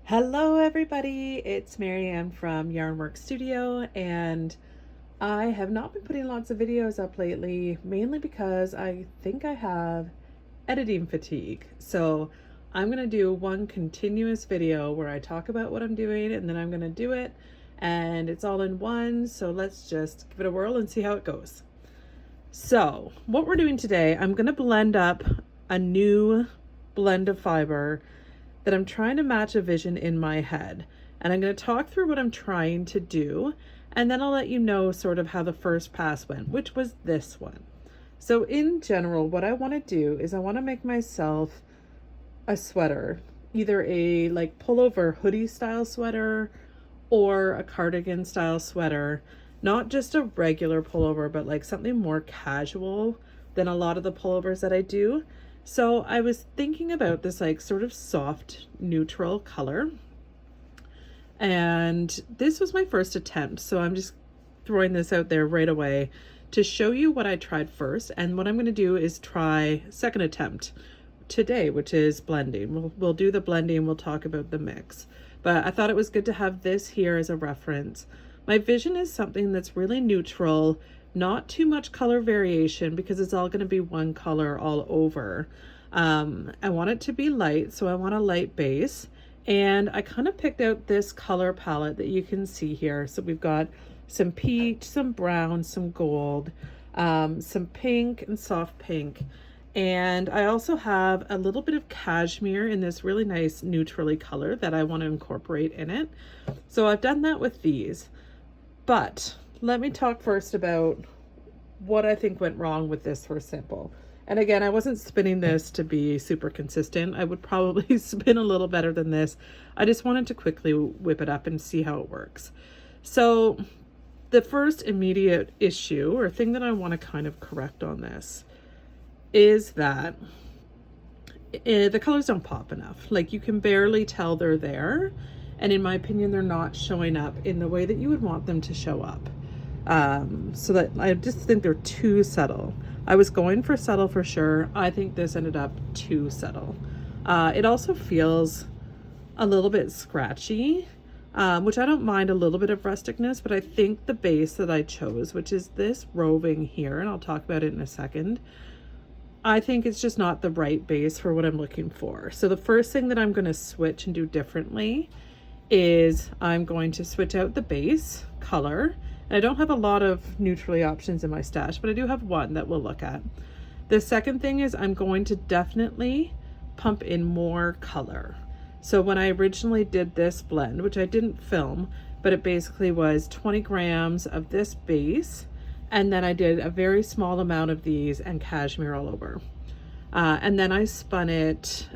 Hello everybody, it's Marianne from Yarnwork Studio, and I have not been putting lots of videos up lately, mainly because I think I have editing fatigue. So I'm gonna do one continuous video where I talk about what I'm doing and then I'm gonna do it, and it's all in one. So let's just give it a whirl and see how it goes. So what we're doing today, I'm gonna blend up a new blend of fiber that I'm trying to match a vision in my head. And I'm going to talk through what I'm trying to do, and then I'll let you know sort of how the first pass went, which was this one. So in general, what I want to do is I want to make myself a sweater, either a like pullover hoodie style sweater or a cardigan style sweater, not just a regular pullover, but like something more casual than a lot of the pullovers that I do. So I was thinking about this like sort of soft neutral color, and this was my first attempt. So I'm just throwing this out there right away to show you what I tried first. And what I'm going to do is try second attempt today, which is blending. We'll do the blending. We'll talk about the mix, but I thought it was good to have this here as a reference. My vision is something that's really neutral, not too much color variation, because it's all going to be one color all over. I want it to be light, so I want a light base, and I kind of picked out this color palette that you can see here. So we've got some peach, some brown, some gold, some pink and soft pink, and I also have a little bit of cashmere in this really nice neutrally color that I want to incorporate in it. So I've done that with these. But let me talk first about what I think went wrong with this first sample. And again, I wasn't spinning this to be super consistent. I would probably spin a little better than this. I just wanted to quickly whip it up and see how it works. So the first immediate issue or thing that I want to kind of correct on this is that the colors don't pop enough. Like, you can barely tell they're there. And in my opinion, they're not showing up in the way that you would want them to show up. So that I just think they're too subtle. I was going for subtle for sure. I think this ended up too subtle. It also feels a little bit scratchy, which I don't mind a little bit of rusticness, but I think the base that I chose, which is this roving here, and I'll talk about it in a second, I think it's just not the right base for what I'm looking for. So the first thing that I'm going to switch and do differently is I'm going to switch out the base color. And I don't have a lot of neutrally options in my stash, but I do have one that we'll look at. The second thing is I'm going to definitely pump in more color. So when I originally did this blend, which I didn't film, but it basically was 20 grams of this base, and then I did a very small amount of these and cashmere all over. And then I spun it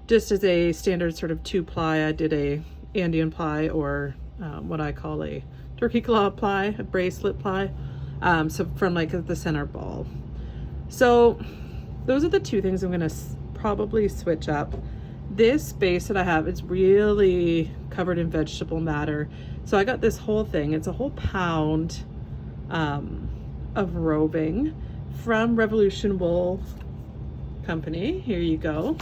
just as a standard sort of 2-ply. I did a Andean ply, or what I call a turkey claw ply, a bracelet ply, so from like the center ball. So those are the two things I'm gonna probably switch up. This base that I have is really covered in vegetable matter. So I got this whole thing. It's a whole pound of roving from Revolution Wool Company. Here you go.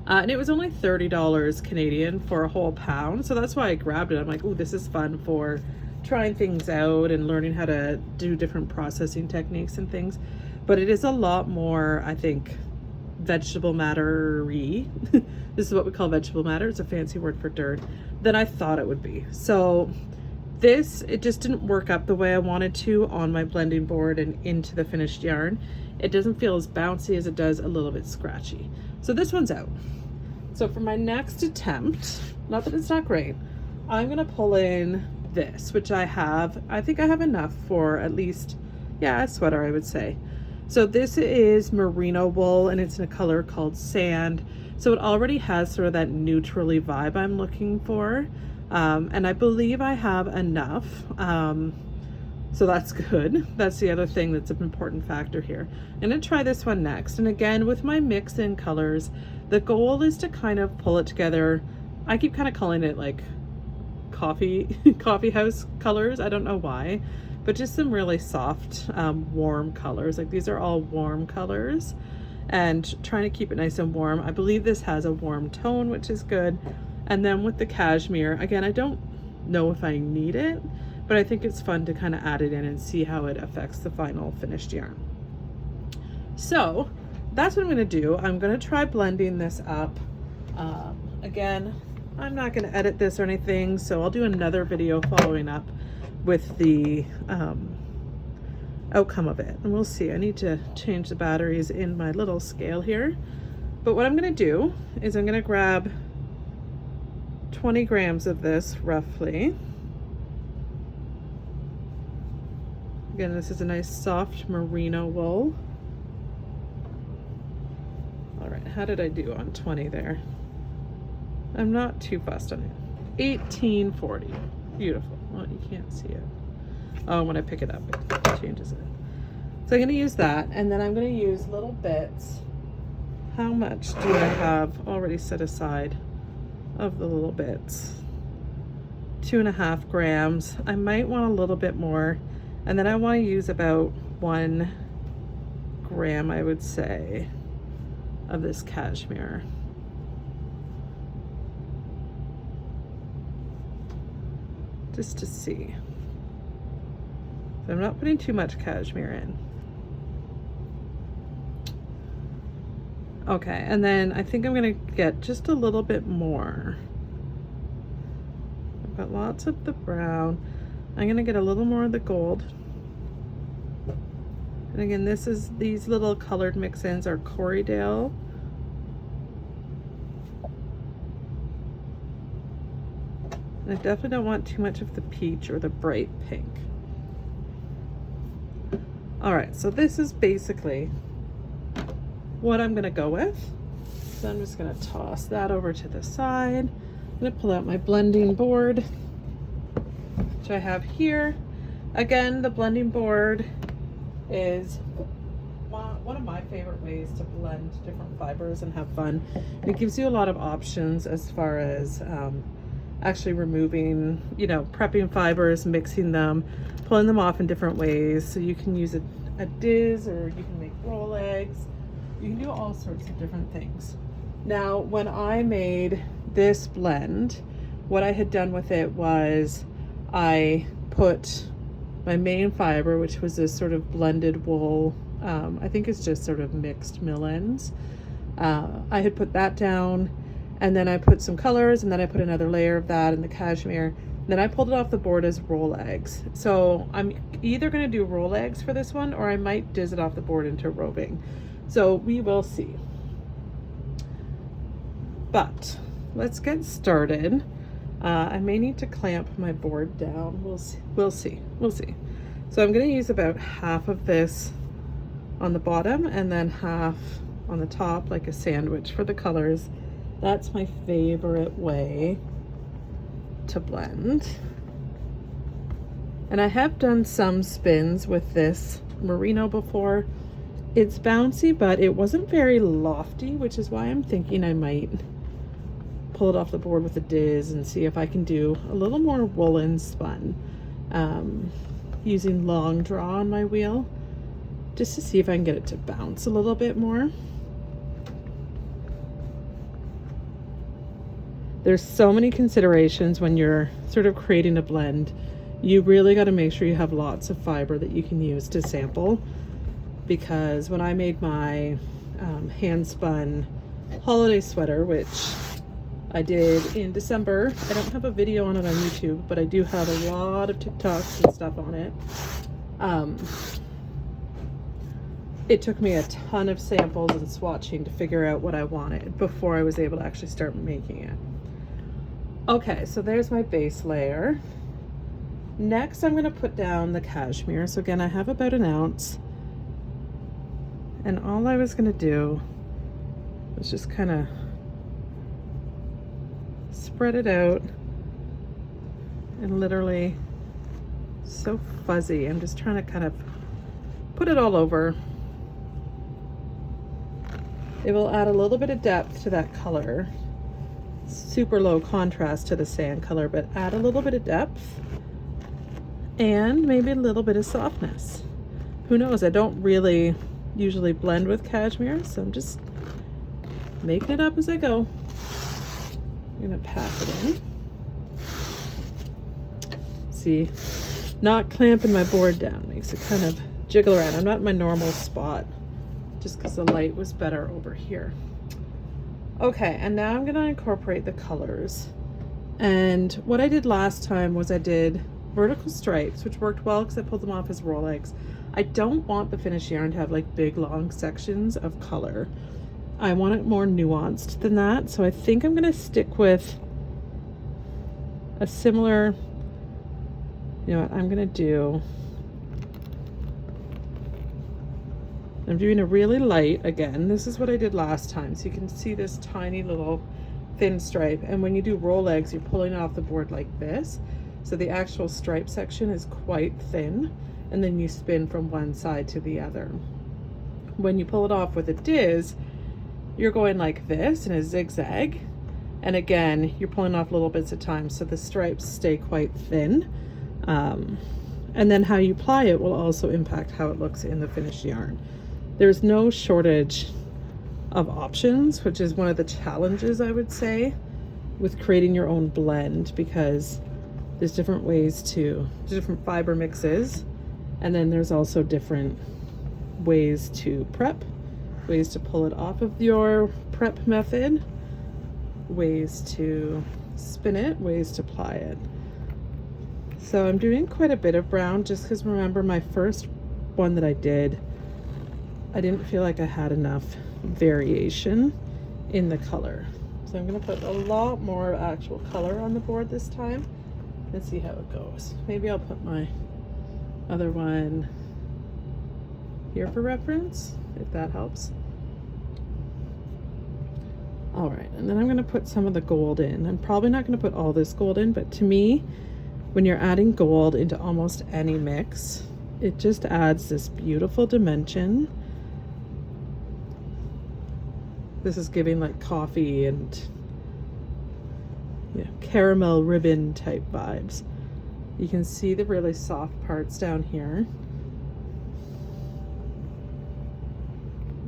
And it was only $30 Canadian for a whole pound. So that's why I grabbed it. I'm like, oh, this is fun for trying things out and learning how to do different processing techniques and things. But it is a lot more, I think, vegetable matter-y. This is what we call vegetable matter. It's a fancy word for dirt, than I thought it would be. So this, it just didn't work up the way I wanted to on my blending board and into the finished yarn. It doesn't feel as bouncy as it does a little bit scratchy. So this one's out. So for my next attempt, not that it's not great, I'm gonna pull in this, which I think I have enough for at least, yeah, a sweater, I would say. So this is merino wool, and it's in a color called sand. So it already has sort of that neutrally vibe I'm looking for. And I believe I have enough. So that's good. That's the other thing that's an important factor here. I'm gonna try this one next. And again, with my mix in colors, the goal is to kind of pull it together. I keep kind of calling it like coffee house colors. I don't know why, but just some really soft, warm colors. Like, these are all warm colors. and trying to keep it nice and warm. I believe this has a warm tone, which is good. And then with the cashmere, again, I don't know if I need it, but I think it's fun to kind of add it in and see how it affects the final finished yarn. So that's what I'm going to do. I'm going to try blending this up. Again, I'm not going to edit this or anything, so I'll do another video following up with the outcome of it, and we'll see. I need to change the batteries in my little scale here, but what I'm going to do is I'm going to grab 20 grams of this roughly. Again, this is a nice soft merino wool. All right, how did I do on 20 there? I'm not too fussed on it. 1840. Beautiful. Well, you can't see it. Oh, when I pick it up, it changes it. So I'm going to use that, and then I'm going to use little bits. How much do I have already set aside of the little bits? 2.5 grams. I might want a little bit more, and then I want to use about 1 gram, I would say, of this cashmere. Just to see. So I'm not putting too much cashmere in. Okay, and then I think I'm gonna get just a little bit more. I've got lots of the brown. I'm gonna get a little more of the gold. And again, these little colored mix-ins are corriedale. And I definitely don't want too much of the peach or the bright pink. All right, so this is basically what I'm gonna go with. So I'm just gonna toss that over to the side. I'm gonna pull out my blending board, which I have here. Again, the blending board is one of my favorite ways to blend different fibers and have fun. And it gives you a lot of options as far as actually removing, prepping fibers, mixing them, pulling them off in different ways. So you can use a diz, or you can make rolags. You can do all sorts of different things. Now, when I made this blend, what I had done with it was I put my main fiber, which was this sort of blended wool. I think it's just sort of mixed mill-ends. I had put that down, and then I put some colors, and then I put another layer of that in the cashmere. Then I pulled it off the board as rolags. So I'm either going to do rolags for this one, or I might diz it off the board into roving. So we will see. But let's get started. I may need to clamp my board down. We'll see. So I'm going to use about half of this on the bottom and then half on the top, like a sandwich for the colors. That's my favorite way to blend. And I have done some spins with this merino before. It's bouncy, but it wasn't very lofty, which is why I'm thinking I might pull it off the board with a diz and see if I can do a little more woolen spun, using long draw on my wheel, just to see if I can get it to bounce a little bit more. There's so many considerations when you're sort of creating a blend. You really got to make sure you have lots of fiber that you can use to sample, because when I made my hand spun holiday sweater, which I did in December, I don't have a video on it on YouTube, but I do have a lot of TikToks and stuff on it. It took me a ton of samples and swatching to figure out what I wanted before I was able to actually start making it. Okay, so there's my base layer. Next, I'm going to put down the cashmere. So again, I have about 1 ounce. And all I was going to do was just kind of spread it out. And literally, so fuzzy. I'm just trying to kind of put it all over. It will add a little bit of depth to that color. Super low contrast to the sand color, but add a little bit of depth and maybe a little bit of softness. Who knows? I don't really usually blend with cashmere, so I'm just making it up as I go. I'm gonna pack it in. See, not clamping my board down makes it kind of jiggle around. I'm not in my normal spot just because the light was better over here. Okay, and now I'm gonna incorporate the colors. And what I did last time was I did vertical stripes, which worked well because I pulled them off as rolags. I don't want the finished yarn to have like big long sections of color. I want it more nuanced than that, so I think I'm gonna stick with a similar, you know what, I'm doing a really light, again, this is what I did last time, so you can see this tiny little thin stripe, and when you do rolags, you're pulling it off the board like this, so the actual stripe section is quite thin, and then you spin from one side to the other. When you pull it off with a diz, you're going like this in a zigzag, and again you're pulling off little bits at a time, so the stripes stay quite thin, and then how you apply it will also impact how it looks in the finished yarn. There's no shortage of options, which is one of the challenges, I would say, with creating your own blend, because there's different ways to different fiber mixes, and then there's also different ways to prep, ways to pull it off of your prep method, ways to spin it, ways to apply it. So I'm doing quite a bit of brown just because, remember, my first one that I did, I didn't feel like I had enough variation in the color. So I'm going to put a lot more actual color on the board this time and see how it goes. Maybe I'll put my other one here for reference, if that helps. All right, and then I'm going to put some of the gold in. I'm probably not going to put all this gold in, but to me, when you're adding gold into almost any mix, it just adds this beautiful dimension. This is giving like coffee and, you know, caramel ribbon type vibes. You can see the really soft parts down here.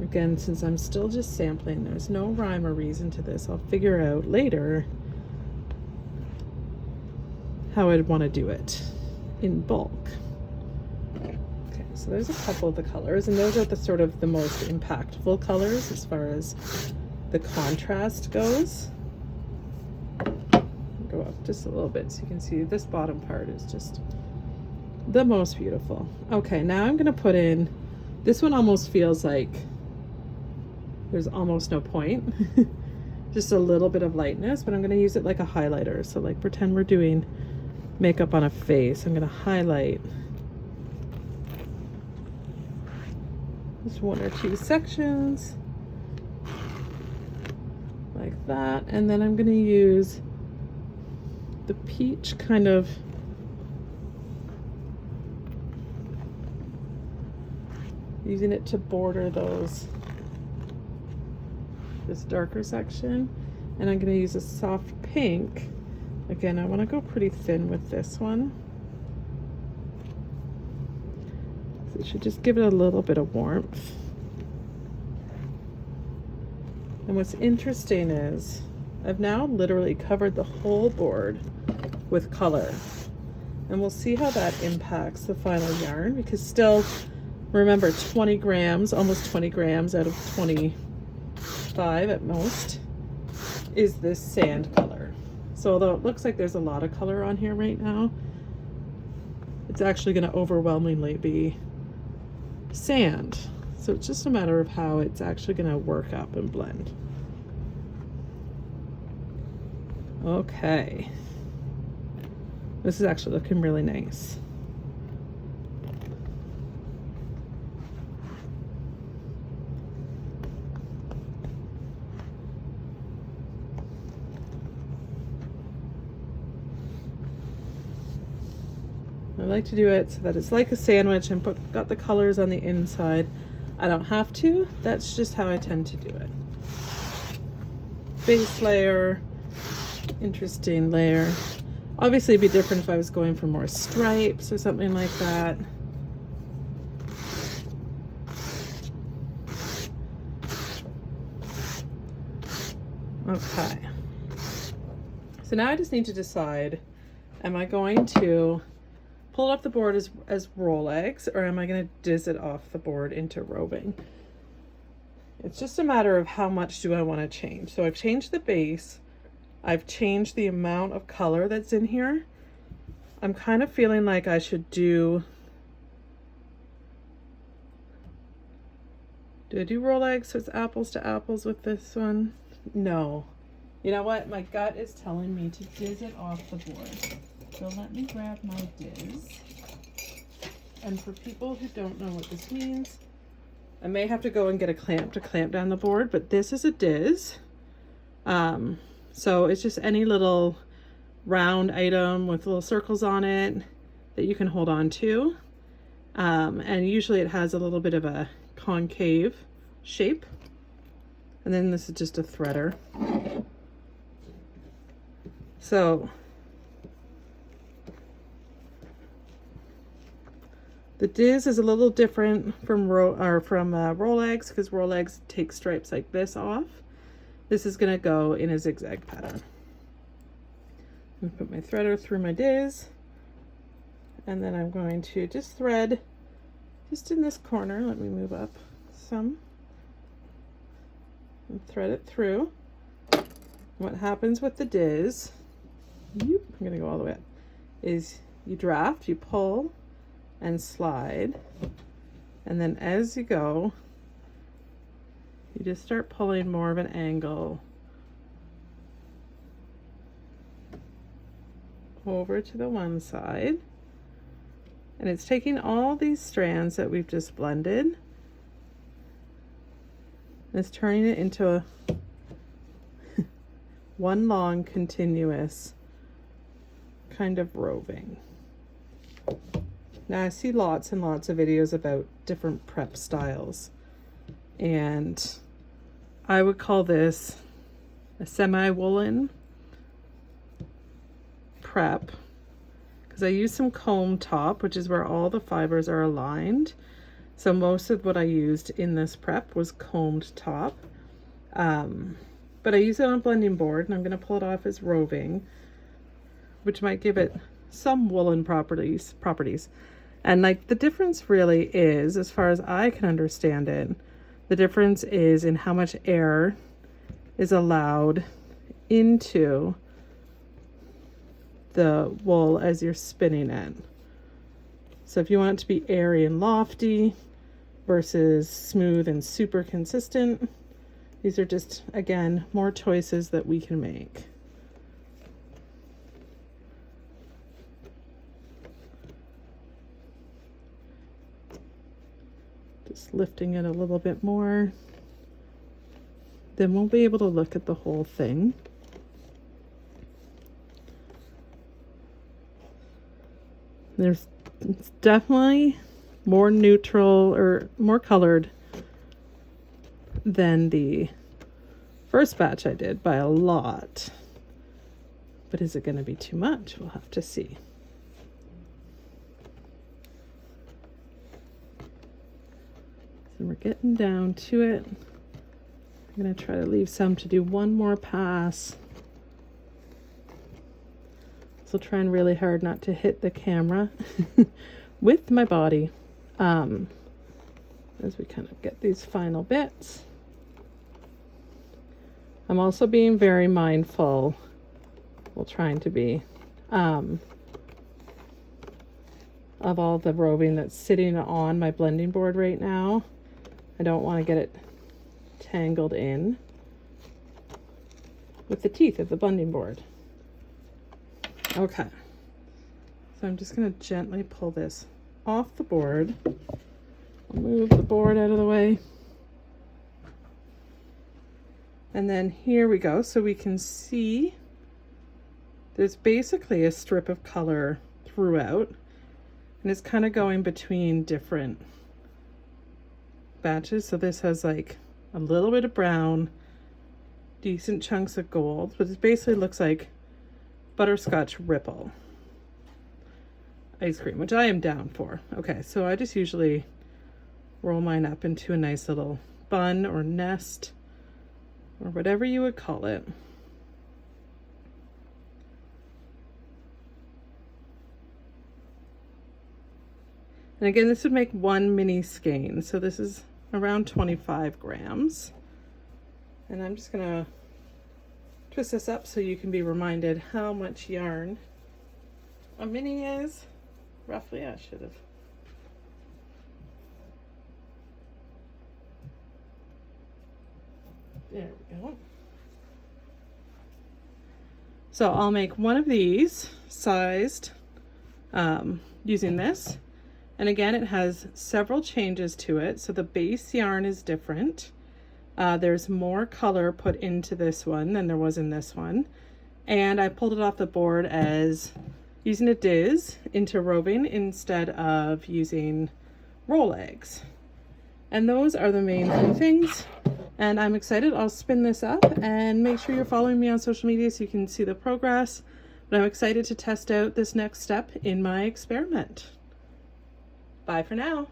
Again, since I'm still just sampling, there's no rhyme or reason to this. I'll figure out later how I'd want to do it in bulk. Okay, so there's a couple of the colors, and those are the sort of the most impactful colors as far as the contrast goes. Go up just a little bit so you can see this bottom part is just the most beautiful. Okay, now I'm going to put in, this one almost feels like there's almost no point. Just a little bit of lightness, but I'm going to use it like a highlighter. So like pretend we're doing makeup on a face. I'm going to highlight just one or two sections like that, and then I'm going to use the peach kind of using it to border this darker section, and I'm going to use a soft pink. Again, I want to go pretty thin with this one, so it should just give it a little bit of warmth. And what's interesting is I've now literally covered the whole board with color, and we'll see how that impacts the final yarn, because still, remember, 20 grams, almost 20 grams out of 25 at most is this sand color. So although it looks like there's a lot of color on here right now, it's actually going to overwhelmingly be sand. So it's just a matter of how it's actually going to work up and blend. Okay. This is actually looking really nice. I like to do it so that it's like a sandwich and got the colors on the inside. I don't have to, that's just how I tend to do it. Base layer, interesting layer. Obviously it'd be different if I was going for more stripes or something like that. Okay. So now I just need to decide, am I going to pull it off the board as rolags, or am I going to diz it off the board into roving? It's just a matter of how much do I want to change. So I've changed the base. I've changed the amount of color that's in here. I'm kind of feeling like I should do I do rolags so it's apples to apples with this one? No. You know what? My gut is telling me to diz it off the board. So let me grab my diz. And for people who don't know what this means, I may have to go and get a clamp to clamp down the board, but this is a diz. So it's just any little round item with little circles on it that you can hold on to. And usually it has a little bit of a concave shape. And then this is just a threader. So the diz is a little different from rolags, because rolags take stripes like this off. This is going to go in a zigzag pattern. I'm going to put my threader through my diz, and then I'm going to just thread just in this corner. Let me move up some and thread it through. What happens with the diz, I'm going to go all the way up, is you draft, you pull and slide, and then as you go, you just start pulling more of an angle over to the one side, and it's taking all these strands that we've just blended and it's turning it into a one long continuous kind of roving. Now I see lots and lots of videos about different prep styles, and I would call this a semi-woolen prep because I use some comb top, which is where all the fibers are aligned. So most of what I used in this prep was combed top, but I use it on a blending board, and I'm going to pull it off as roving, which might give it some woolen properties. And like the difference really is, as far as I can understand it, the difference is in how much air is allowed into the wool as you're spinning it. So if you want it to be airy and lofty versus smooth and super consistent, these are just, again, more choices that we can make. Just lifting it a little bit more. Then we'll be able to look at the whole thing. It's definitely more neutral or more colored than the first batch I did by a lot. But is it going to be too much? We'll have to see. So we're getting down to it. I'm going to try to leave some to do one more pass. So trying really hard not to hit the camera with my body as we kind of get these final bits. I'm also being very mindful, well, trying to be, of all the roving that's sitting on my blending board right now. I don't want to get it tangled in with the teeth of the blending board. Okay, so I'm just going to gently pull this off the board. I'll move the board out of the way. And then here we go. So we can see there's basically a strip of color throughout, and it's kind of going between different batches. So this has like a little bit of brown, decent chunks of gold, but it basically looks like butterscotch ripple ice cream, which I am down for. Okay, so I just usually roll mine up into a nice little bun or nest or whatever you would call it. And again, this would make one mini skein. So this is around 25 grams. And I'm just gonna twist this up so you can be reminded how much yarn a mini is. Roughly, I should have. There we go. So I'll make one of these sized using this. And again, it has several changes to it. So the base yarn is different. There's more color put into this one than there was in this one. And I pulled it off the board as using a diz interroving instead of using rolags. And those are the main three things. And I'm excited. I'll spin this up and make sure you're following me on social media so you can see the progress. But I'm excited to test out this next step in my experiment. Bye for now.